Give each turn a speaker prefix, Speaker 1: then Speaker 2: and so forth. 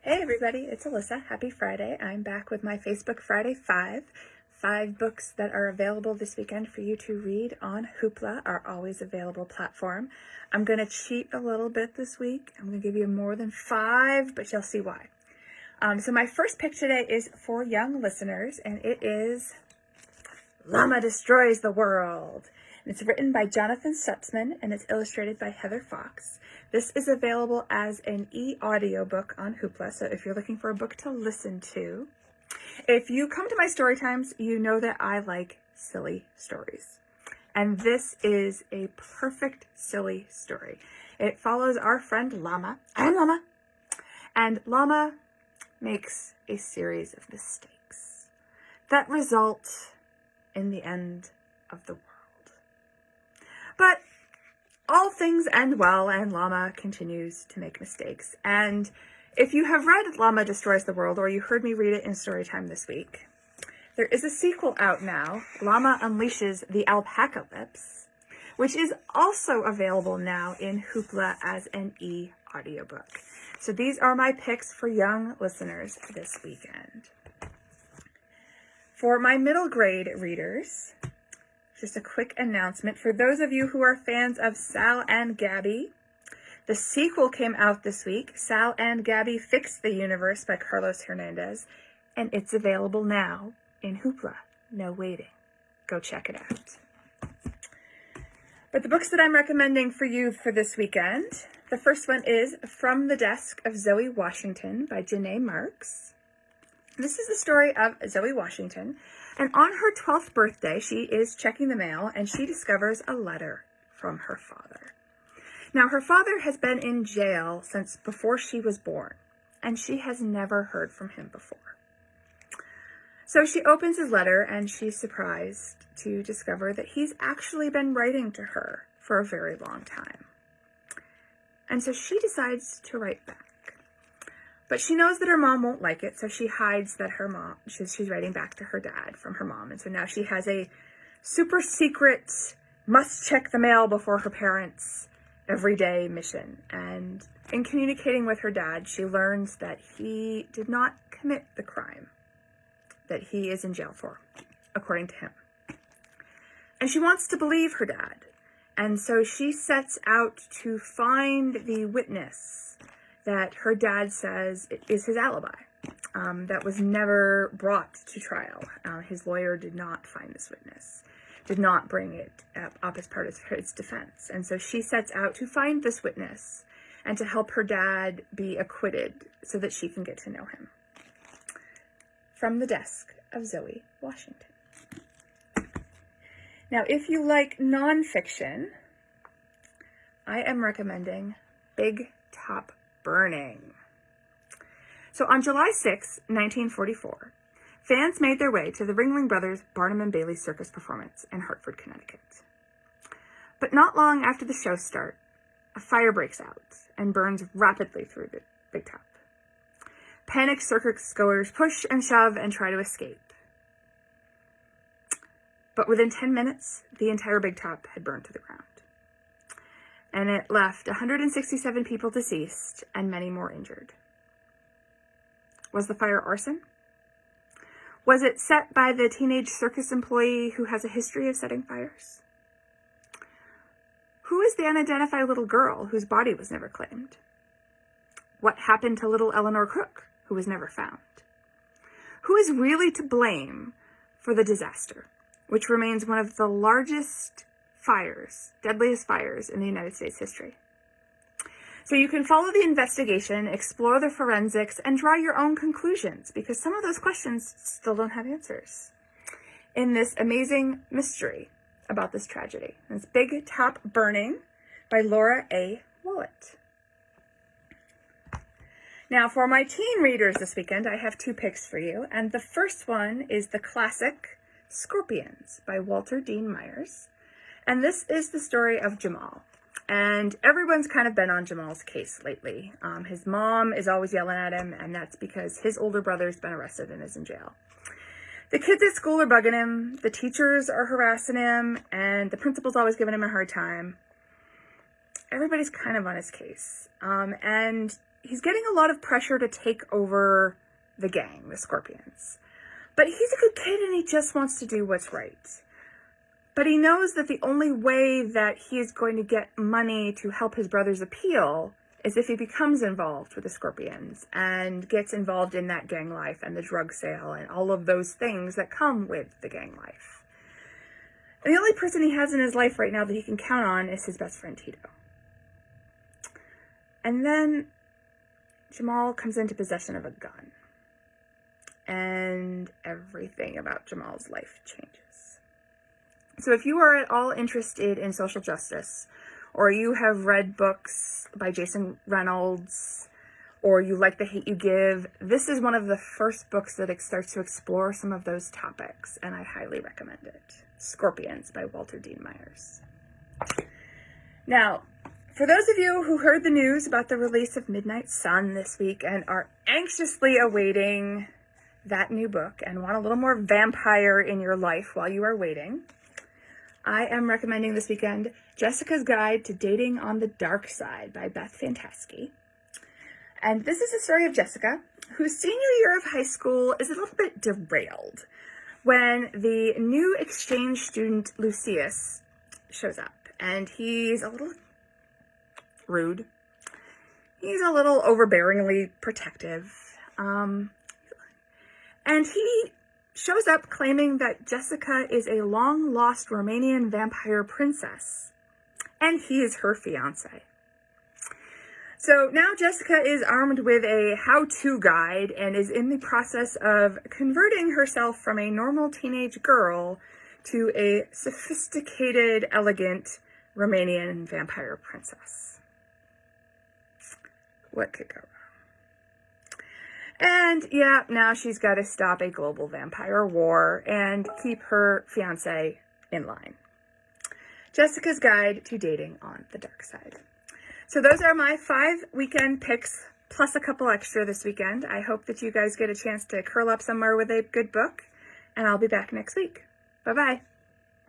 Speaker 1: Hey everybody, it's Alissa. Happy Friday. I'm back with my Facebook Friday 5. 5 books that are available this weekend for you to read on Hoopla, our always available platform. I'm going to cheat a little bit this week. I'm going to give you more than 5, but you'll see why. So my first pick today is for young listeners, and it is Llama Destroys the World. It's written by Jonathan Stutzman, and it's illustrated by Heather Fox. This is available as an e-audiobook on Hoopla, so if you're looking for a book to listen to. If you come to my story times, you know that I like silly stories. And this is a perfect silly story. It follows our friend Llama. I'm Llama. And Llama makes a series of mistakes that result in the end of the world. But all things end well, and Llama continues to make mistakes. And if you have read Llama Destroys the World, or you heard me read it in Storytime this week, there is a sequel out now, Llama Unleashes the Alpacalypse, which is also available now in Hoopla as an e-audiobook. So these are my picks for young listeners this weekend. For my middle grade readers, just a quick announcement. For those of you who are fans of Sal and Gabby, the sequel came out this week, Sal and Gabby Fix the Universe by Carlos Hernandez, and it's available now in Hoopla. No waiting. Go check it out. But the books that I'm recommending for you for this weekend, the first one is From the Desk of Zoe Washington by Janae Marx. This is the story of Zoe Washington, and on her 12th birthday, she is checking the mail, and she discovers a letter from her father. Now, her father has been in jail since before she was born, and she has never heard from him before. So she opens his letter, and she's surprised to discover that he's actually been writing to her for a very long time. And so she decides to write back. But she knows that her mom won't like it, so she hides that her mom, she's writing back to her dad from her mom. And so now she has a super secret, must check the mail before her parents everyday mission. And in communicating with her dad, she learns that he did not commit the crime that he is in jail for, according to him. And she wants to believe her dad. And so she sets out to find the witness that her dad says is his alibi, that was never brought to trial. His lawyer did not find this witness, did not bring it up as part of his defense. And so she sets out to find this witness and to help her dad be acquitted so that she can get to know him. From the Desk of Zoe Washington. Now, if you like nonfiction, I am recommending Big Top Burning. So on July 6, 1944, fans made their way to the Ringling Brothers Barnum and Bailey circus performance in Hartford, Connecticut. But not long after the show start, a fire breaks out and burns rapidly through the Big Top. Panicked circus goers push and shove and try to escape. But within 10 minutes, the entire Big Top had burned to the ground. And it left 167 people deceased and many more injured. Was the fire arson? Was it set by the teenage circus employee who has a history of setting fires? Who is the unidentified little girl whose body was never claimed? What happened to little Eleanor Crook, who was never found? Who is really to blame for the disaster, which remains one of the largest fires, deadliest fires in the United States history? So you can follow the investigation, explore the forensics, and draw your own conclusions, because some of those questions still don't have answers in this amazing mystery about this tragedy. It's Big Top Burning by Laura A. Willett. Now, for my teen readers this weekend, I have 2 picks for you, and the first one is the classic Scorpions by Walter Dean Myers. And this is the story of Jamal. And everyone's kind of been on Jamal's case lately. His mom is always yelling at him, and that's because his older brother's been arrested and is in jail. The kids at school are bugging him, the teachers are harassing him, and the principal's always giving him a hard time. Everybody's kind of on his case. And he's getting a lot of pressure to take over the gang, the Scorpions. But he's a good kid and he just wants to do what's right. But he knows that the only way that he is going to get money to help his brother's appeal is if he becomes involved with the Scorpions and gets involved in that gang life and the drug sale and all of those things that come with the gang life. And the only person he has in his life right now that he can count on is his best friend Tito. And then Jamal comes into possession of a gun. And everything about Jamal's life changes. So if you are at all interested in social justice, or you have read books by Jason Reynolds, or you like The Hate You Give, this is one of the first books that starts to explore some of those topics, and I highly recommend it. Scorpions by Walter Dean Myers. Now, for those of you who heard the news about the release of Midnight Sun this week and are anxiously awaiting that new book and want a little more vampire in your life while you are waiting, I am recommending this weekend Jessica's Guide to Dating on the Dark Side by Beth Fantasky. And this is the story of Jessica, whose senior year of high school is a little bit derailed when the new exchange student Lucius shows up. And he's a little rude. He's a little overbearingly protective. And he shows up claiming that Jessica is a long-lost Romanian vampire princess, and he is her fiancé. So now Jessica is armed with a how-to guide and is in the process of converting herself from a normal teenage girl to a sophisticated, elegant Romanian vampire princess. What could go wrong? And yeah, now she's got to stop a global vampire war and keep her fiancé in line. Jessica's Guide to Dating on the Dark Side. So those are my 5 weekend picks, plus a couple extra this weekend. I hope that you guys get a chance to curl up somewhere with a good book, and I'll be back next week. Bye-bye.